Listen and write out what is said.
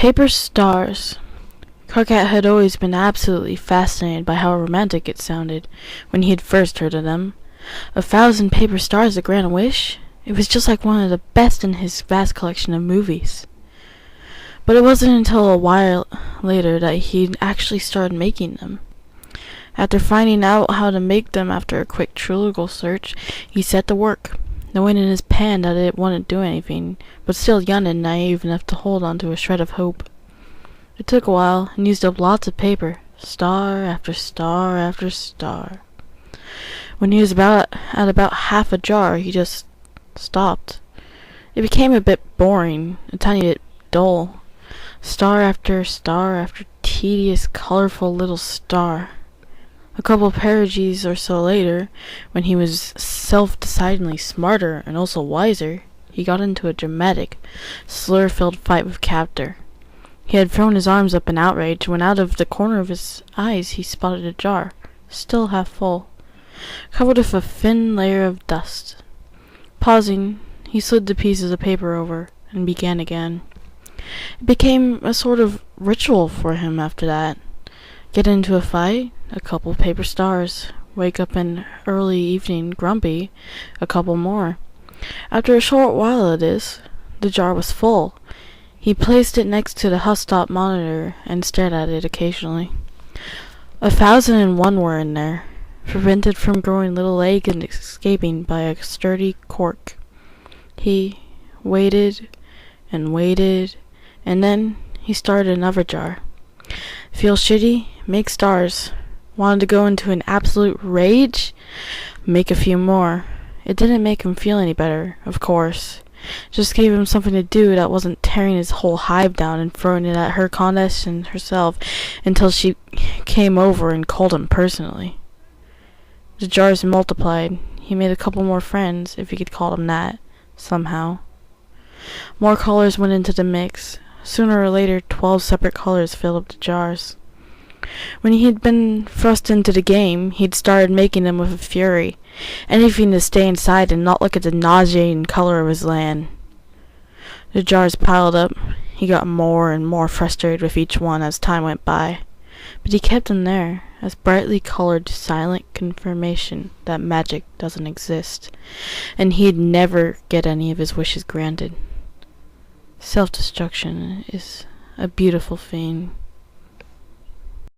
Paper stars. Karkat had always been absolutely fascinated by how romantic it sounded when he had first heard of them. 1,000 paper stars to grant a wish? It was just like one of the best in his vast collection of movies. But it wasn't until a while later that he actually started making them. After finding out how to make them after a quick Google search, he set to work, knowing in his pan that it wouldn't do anything, but still young and naive enough to hold on to a shred of hope. It took a while and used up lots of paper, star after star after star. When he was at about half a jar, he just stopped. It became a bit boring, a tiny bit dull. Star after tedious, colorful little star. A couple of parages or so later, when he was self-decidedly smarter and also wiser, he got into a dramatic, slur-filled fight with Captor. He had thrown his arms up in outrage when out of the corner of his eyes he spotted a jar, still half full, covered with a thin layer of dust. Pausing, he slid the pieces of paper over and began again. It became a sort of ritual for him after that. Get into a fight, a couple paper stars. Wake up in early evening grumpy, a couple more. After a short while of this, the jar was full. He placed it next to the Hustop monitor and stared at it occasionally. 1,001 were in there, prevented from growing little legs and escaping by a sturdy cork. He waited and waited, and then he started another jar. Feel shitty? Make stars. Wanted to go into an absolute rage? Make a few more. It didn't make him feel any better, of course. Just gave him something to do that wasn't tearing his whole hive down and throwing it at Her Condescension Herself until she came over and called him personally. The jars multiplied. He made a couple more friends, if you could call them that, somehow. More colors went into the mix. Sooner or later, 12 separate colors filled up the jars. When he had been thrust into the game, he'd started making them with a fury, anything to stay inside and not look at the nauseating color of his land. The jars piled up. He got more and more frustrated with each one as time went by, but he kept them there, as brightly colored silent confirmation that magic doesn't exist, and he'd never get any of his wishes granted. Self-destruction is a beautiful thing.